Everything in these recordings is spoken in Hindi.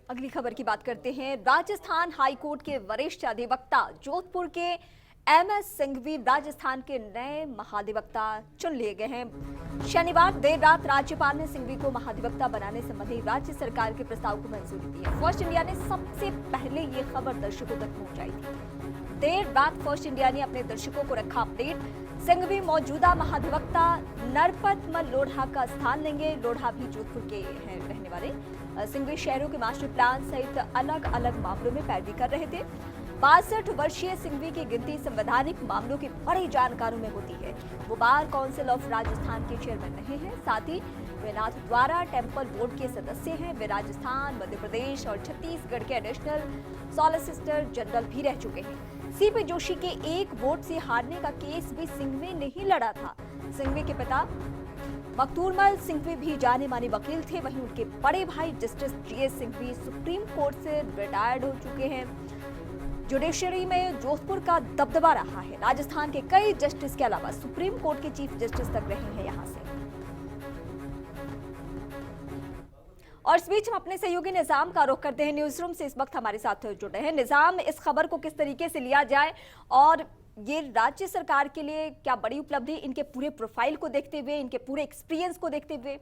अगली खबर की बात करते हैं। राजस्थान हाईकोर्ट के वरिष्ठ अधिवक्ता जोधपुर के एमएस सिंघवी राजस्थान के नए महाधिवक्ता चुन लिए गए हैं। शनिवार देर रात राज्यपाल ने सिंघवी को महाधिवक्ता बनाने संबंधी राज्य सरकार के प्रस्ताव को मंजूरी दी है। फर्स्ट इंडिया ने सबसे पहले ये खबर दर्शकों तक पहुंचाई थी। देर रात फर्स्ट इंडिया ने अपने दर्शकों को रखा अपडेट। सिंघवी मौजूदा महाधिवक्ता नरपतमल लोढ़ा का स्थान लेंगे। लोढ़ा भी जोधपुर के हैं रहने वाले। सिंघवी शहरों के मास्टर प्लान सहित अलग अलग मामलों में पैरवी कर रहे थे। 62 वर्षीय सिंघवी की गिनती संवैधानिक मामलों के बड़े जानकारों में होती है। वो बार काउंसिल ऑफ राजस्थान के चेयरमैन रहे हैं। साथ ही वे नाथद्वारा टेम्पल बोर्ड के सदस्य हैं। वे राजस्थान, मध्य प्रदेश और छत्तीसगढ़ के एडिशनल सॉलिसिटर जनरल भी रह चुके हैं। सीपी जोशी के एक वोट से हारने का केस भी सिंघवी ने ही लड़ा था। सिंघवी के पिता मकतूरमल सिंघवी भी जाने माने वकील थे। वहीं उनके बड़े भाई justice GS Singhvi supreme court से रिटायर्ड हो चुके हैं। जुडिशरी में जोधपुर का दबदबा रहा है। राजस्थान के कई जस्टिस के अलावा सुप्रीम कोर्ट के चीफ जस्टिस तक रहे हैं यहां से। और इस बीच हम अपने सहयोगी निजाम का रुख करते हैं। न्यूज रूम से इस वक्त हमारे साथ जुड़े हैं निजाम। इस खबर को किस तरीके से लिया जाए और ये राज्य सरकार के लिए क्या बड़ी उपलब्धि, इनके पूरे प्रोफाइल को देखते हुए, इनके पूरे एक्सपीरियंस को देखते हुए?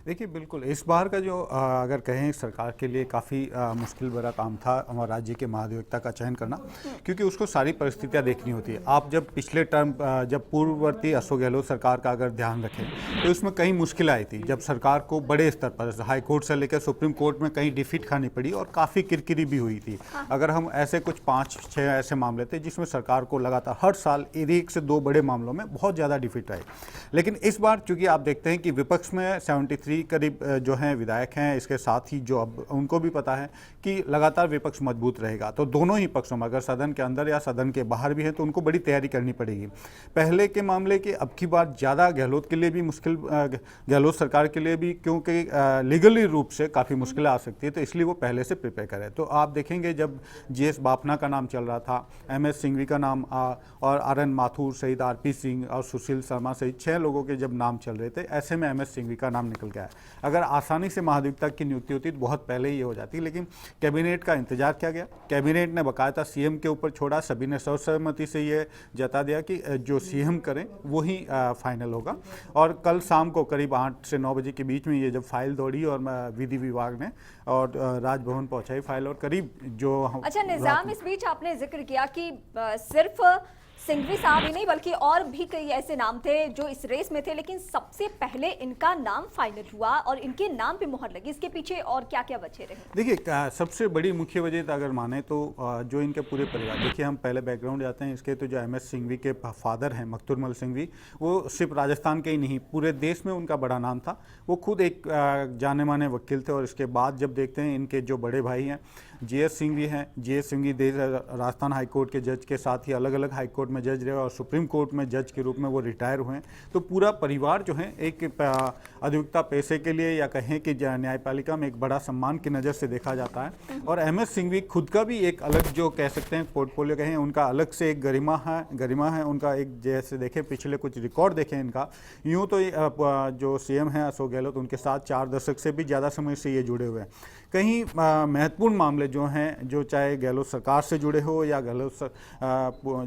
देखिए, बिल्कुल इस बार का जो अगर कहें सरकार के लिए काफ़ी मुश्किल भरा काम था हमारे राज्य के महाधिवक्ता का चयन करना, क्योंकि उसको सारी परिस्थितियां देखनी होती है। आप जब पिछले टर्म जब पूर्ववर्ती अशोक गहलोत सरकार का अगर ध्यान रखें तो इसमें कई मुश्किलें आई थी। जब सरकार को बड़े स्तर पर हाई कोर्ट से लेकर सुप्रीम कोर्ट में कहीं डिफीट खानी पड़ी और काफ़ी किरकिरी भी हुई थी। अगर हम ऐसे कुछ 5-6 ऐसे मामले थे जिसमें सरकार को लगातार हर साल 1 से 2 बड़े मामलों में बहुत ज़्यादा डिफीट आई। लेकिन इस बार चूंकि आप देखते हैं कि विपक्ष में 73 करीब जो हैं विधायक हैं, इसके साथ ही जो अब उनको भी पता है कि लगातार विपक्ष मजबूत रहेगा, तो दोनों ही पक्षों में अगर सदन के अंदर या सदन के बाहर भी है तो उनको बड़ी तैयारी करनी पड़ेगी। पहले के मामले के अब की बार ज़्यादा गहलोत के लिए भी मुश्किल, गहलोत सरकार के लिए भी, क्योंकि लीगली रूप से काफ़ी मुश्किलें आ सकती है, तो इसलिए वो पहले से प्रिपेयर करें। तो आप देखेंगे जब जीएस बाफना का नाम चल रहा था, एमएस सिंघवी का नाम और आरएन माथुर सहित आरपी सिंह और सुशील शर्मा सहित 6 लोगों के जब नाम चल रहे थे, ऐसे में एमएस सिंघवी का नाम निकल गया। अगर आसानी से महाधिवक्ता की नियुक्ति होती तो बहुत पहले ही हो जाती, लेकिन कैबिनेट का इंतजार किया गया। कैबिनेट ने बाकायदा सीएम के ऊपर छोड़ा, सभी ने सर्वसम्मति से ये जता दिया कि जो सीएम करें वही फाइनल होगा। और कल शाम को करीब 8 से 9 बजे के बीच में ये जब फाइल दौड़ी और विधि विभाग ने और राजभवन पहुंचाई फाइल, और करीब जो अच्छा निजाम, इस बीच आपने जिक्र किया कि सिर्फ सिंघवी साहब ही नहीं बल्कि और भी कई ऐसे नाम थे जो इस रेस में थे, लेकिन सबसे पहले इनका नाम फाइनल हुआ और इनके नाम पे मुहर लगी। इसके पीछे और क्या क्या वजह रही? देखिए, सबसे बड़ी मुख्य वजह अगर माने तो जो इनके पूरे परिवार, देखिए हम पहले बैकग्राउंड जाते हैं इसके, तो जो एमएस सिंघवी के फादर हैं मकतूरमल सिंघवी, वो सिर्फ राजस्थान के ही नहीं पूरे देश में उनका बड़ा नाम था। वो खुद एक जाने माने वकील थे। और इसके बाद जब देखते हैं इनके जो बड़े भाई हैं जीएस सिंघवी हैं, जीएस सिंघवी राजस्थान हाईकोर्ट के जज के साथ ही अलग अलग हाईकोर्ट में जज रहे और सुप्रीम कोर्ट में जज के रूप में वो रिटायर हुए। तो पूरा परिवार जो है एक अधिवक्ता पेशे के लिए या कहें कि न्यायपालिका में एक बड़ा सम्मान की नज़र से देखा जाता है। और एमएस सिंघवी खुद का भी एक अलग जो कह सकते हैं पोर्टफोलियो कहें, उनका अलग से एक गरिमा है उनका। एक जैसे देखें पिछले कुछ रिकॉर्ड देखें इनका, यूँ तो जो सीएम हैं अशोक गहलोत, उनके साथ 4 दशक से भी ज़्यादा समय से ये जुड़े हुए हैं। कहीं महत्वपूर्ण मामले जो हैं, जो चाहे गहलोत सरकार से जुड़े हो या गहलोत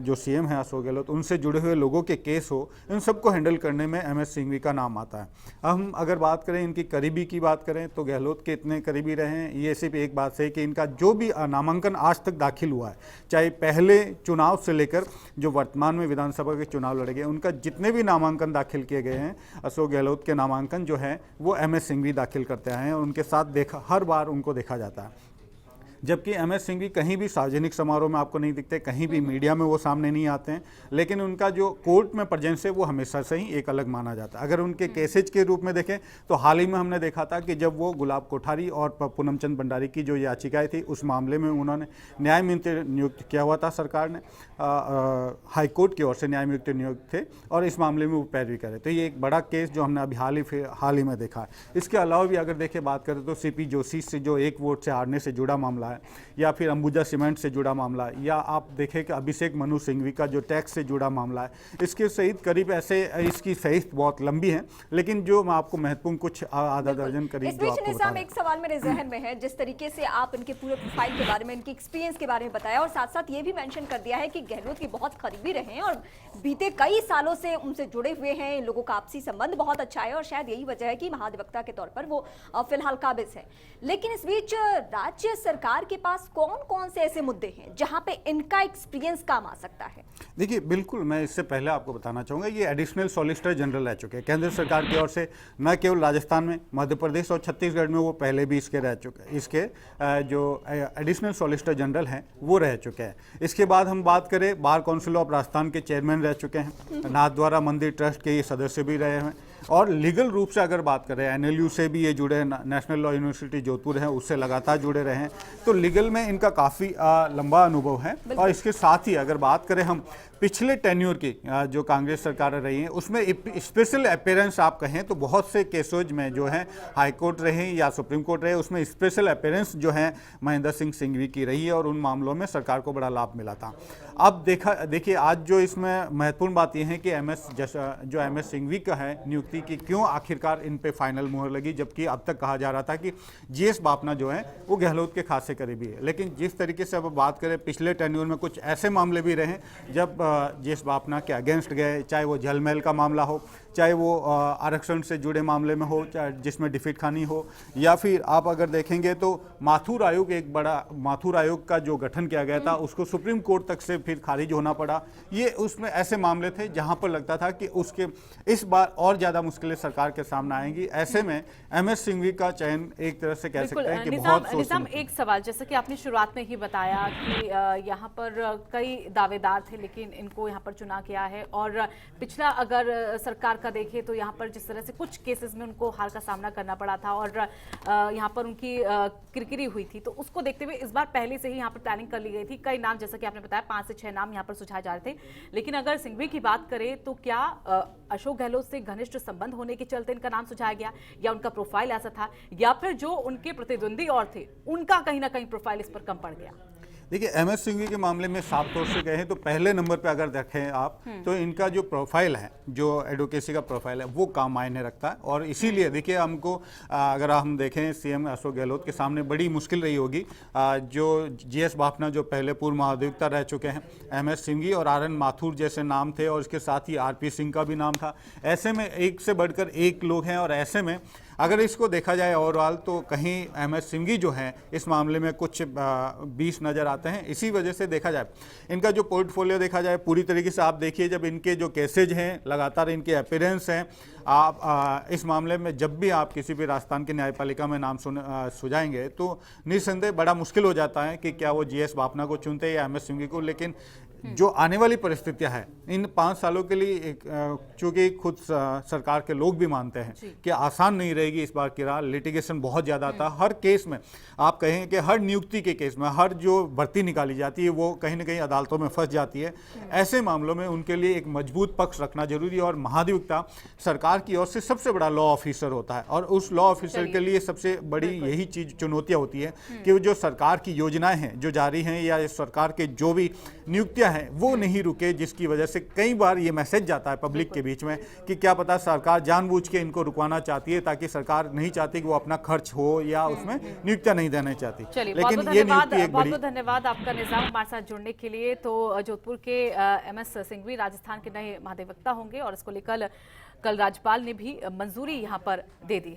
जो सीएम है अशोक गहलोत, उनसे जुड़े हुए लोगों के केस हो, इन सबको हैंडल करने में एमएस सिंघवी का नाम आता है। हम अगर बात करें इनकी करीबी की बात करें तो गहलोत के इतने करीबी रहे हैं, ये सिर्फ एक बात से कि इनका जो भी नामांकन आज तक दाखिल हुआ है, चाहे पहले चुनाव से लेकर जो वर्तमान में विधानसभा के चुनाव लड़े गए, उनका जितने भी नामांकन दाखिल किए गए हैं, अशोक गहलोत के नामांकन जो है वो एमएस सिंघवी दाखिल करते आए हैं और उनके साथ हर बार उनको देखा जाता है। जबकि एमएस सिंघवी कहीं भी सार्वजनिक समारोह में आपको नहीं दिखते, कहीं भी मीडिया में वो सामने नहीं आते हैं, लेकिन उनका जो कोर्ट में प्रेजेंस है वो हमेशा से ही एक अलग माना जाता है। अगर उनके केसेज के रूप में देखें तो हाल ही में हमने देखा था कि जब वो गुलाब कोठारी और पूनम चंद भंडारी की जो याचिकाएं थी, उस मामले में उन्होंने न्यायमूर्ति नियुक्त किया हुआ था सरकार ने, हाईकोर्ट की ओर से न्यायमूर्ति नियुक्त थे और इस मामले में वो पैरवी करे। तो ये एक बड़ा केस जो हमने अभी हाल ही में देखा है। इसके अलावा भी अगर देखें बात करें तो सीपी जोशी से जो 1 वोट से हारने से जुड़ा मामला मामला है, या फिर अंबुजा सीमेंट से जुड़ा मामला है, या आप देखें कि अभिषेक मनु सिंघवी का जो टैक्स से जुड़ा मामला है, इसके सहित करीब ऐसे इसकी फहरिस्त बहुत लंबी है, लेकिन जो मैं आपको महत्वपूर्ण कुछ आधा दर्जन करीब इस जो बीच आपको निजाम, बता एक सवाल मेरे जहन में है, जिस तरीके से आप इनके पूरे प्रोफाइल के बारे में, इनके एक्सपीरियंस के बारे में बताया और साथ साथ ये भी मेंशन कर दिया है कि गहलोत की बहुत करीबी रहे हैं और बीते कई सालों से उनसे जुड़े हुए हैं, इन लोगों का आपसी संबंध बहुत अच्छा है और शायद यही वजह है कि महाधिवक्ता के तौर पर वो फिलहाल काबिज है। लेकिन इस बीच राज्य सरकार के पास कौन कौन से ऐसे मुद्दे हैं जहां पे इनका एक्सपीरियंस काम आ सकता है? देखिए, बिल्कुल, मैं इससे पहले आपको बताना चाहूँगा, ये एडिशनल सॉलिसिटर जनरल रह चुके हैं केंद्र सरकार की ओर से, न केवल राजस्थान में, मध्य प्रदेश और छत्तीसगढ़ में वो पहले भी इसके रह चुके हैं, इसके जो एडिशनल सॉलिसिटर जनरल हैं वो रह चुके हैं। इसके बाद हम बात करें, बार काउंसिल ऑफ राजस्थान के चेयरमैन रह चुके हैं, नाथद्वारा मंदिर ट्रस्ट के ये सदस्य भी रहे हैं, और लीगल रूप से अगर बात करें एनएलयू से भी ये जुड़े हैं, नेशनल लॉ यूनिवर्सिटी जोधपुर है उससे लगातार जुड़े रहे हैं, तो लीगल में इनका काफ़ी लंबा अनुभव है। और इसके साथ ही अगर बात करें हम पिछले टेन्योर की जो कांग्रेस सरकार रही है, उसमें स्पेशल अपीयरेंस आप कहें तो बहुत से केसेज में जो है हाई कोर्ट रहे या सुप्रीम कोर्ट रहे, उसमें स्पेशल अपीयरेंस जो है महेंद्र सिंह सिंघवी की रही है और उन मामलों में सरकार को बड़ा लाभ मिला था। अब देखिए, आज जो इसमें महत्वपूर्ण बात यह है कि एम एस सिंघवी का है नियुक्ति की, क्यों आखिरकार इन पे फाइनल मुहर लगी, जबकि अब तक कहा जा रहा था कि जीएस बापना जो है वो गहलोत के खासे करीबी है। लेकिन जिस तरीके से अब बात करें, पिछले टेन्योर में कुछ ऐसे मामले भी रहे जब जीएस बापना के अगेंस्ट गए, चाहे वो जल महल का मामला हो, चाहे वो आरक्षण से जुड़े मामले में हो, चाहे जिसमें डिफीट खानी हो, या फिर आप अगर देखेंगे तो माथुर आयोग, एक बड़ा माथुर आयोग का जो गठन किया गया था उसको सुप्रीम कोर्ट तक से फिर खारिज होना पड़ा। ये उसमें ऐसे मामले थे जहां पर लगता था कि उसके इस बार और ज़्यादा मुश्किलें सरकार के सामने आएंगी। ऐसे में एम एस सिंघवी का चयन एक तरह से कह सकते हैं कि बहुत निजाम, एक सवाल, जैसा कि आपने शुरुआत में ही बताया कि यहाँ पर कई दावेदार थे लेकिन इनको यहाँ पर चुना गया है, और पिछला अगर सरकार का देखें तो यहाँ पर जिस तरह से कुछ केसेस में उनको हार का सामना करना पड़ा था और यहाँ पर उनकी किरकिरी हुई थी, तो उसको देखते हुए इस बार पहले से ही यहाँ पर प्लानिंग कर ली गई थी। कई नाम, जैसा कि आपने बताया, 5 से 6 नाम यहाँ पर सुझाए जा रहे थे। लेकिन अगर सिंघवी की बात करें तो क्या अशोक गहलोत से घनिष्ठ संबंध होने के चलते इनका नाम सुझाया गया, या उनका प्रोफाइल ऐसा था, या फिर जो उनके प्रतिद्वंदी और थे उनका कहीं ना कहीं प्रोफाइल इस पर कम पड़ गया? देखिए, एम एस सिंघवी के मामले में साफ तौर से कहें तो पहले नंबर पे अगर देखें आप तो इनका जो प्रोफाइल है, जो एडवोकेसी का प्रोफाइल है, वो काम मायने रखता है। और इसीलिए देखिए, हमको अगर हम देखें सीएम अशोक गहलोत के सामने बड़ी मुश्किल रही होगी। जो जीएस बापना जो पहले पूर्व महाधिवक्ता रह चुके हैं, एम एस सिंघवी और आर एन माथुर जैसे नाम थे, और इसके साथ ही आरपी सिंह का भी नाम था। ऐसे में एक से बढ़कर एक लोग हैं, और ऐसे में अगर इसको देखा जाए ओवरऑल तो कहीं एम एस सिंघवी जो हैं इस मामले में कुछ 20 नज़र आते हैं। इसी वजह से देखा जाए, इनका जो पोर्टफोलियो देखा जाए पूरी तरीके से, आप देखिए जब इनके जो केसेज हैं, लगातार इनके अपीयरेंस हैं, आप इस मामले में जब भी आप किसी भी राजस्थान की न्यायपालिका में नाम सुझाएंगे तो निस्संदेह बड़ा मुश्किल हो जाता है कि क्या वो जीएस बापना को चुनते या एम एस सिंघवी को। लेकिन जो आने वाली परिस्थितियां हैं इन 5 सालों के लिए, चूंकि खुद सरकार के लोग भी मानते हैं कि आसान नहीं रहेगी इस बार की राह, लिटिगेशन बहुत ज़्यादा था। हर केस में आप कहें कि हर नियुक्ति के केस में, हर जो भर्ती निकाली जाती है वो कहीं ना कहीं अदालतों में फंस जाती है। ऐसे मामलों में उनके लिए एक मजबूत पक्ष रखना जरूरी है, और महाधिवक्ता सरकार की ओर से सबसे बड़ा लॉ ऑफिसर होता है, और उस लॉ ऑफिसर के लिए सबसे बड़ी यही चीज चुनौतियां होती है कि जो सरकार की योजनाएं हैं जो जारी हैं, या सरकार के जो भी नियुक्तियां हैं वो नहीं रुके, जिसकी वजह से कई बार ये मैसेज जाता है पब्लिक के बीच में कि क्या पता सरकार जानबूझ के इनको रुकवाना चाहती है, ताकि सरकार नहीं चाहती कि वो अपना खर्च हो या उसमें नियुक्तियां नहीं देना चाहती। लेकिन ये नियुक्ति एक बड़ी। बहुत धन्यवाद आपका निजाम, हमारे साथ जुड़ने के लिए। तो जोधपुर के एम एस सिंघवी राजस्थान के नए महाधिवक्ता होंगे, और इसको लेकर कल राज्यपाल ने भी मंजूरी यहाँ पर दे दी है।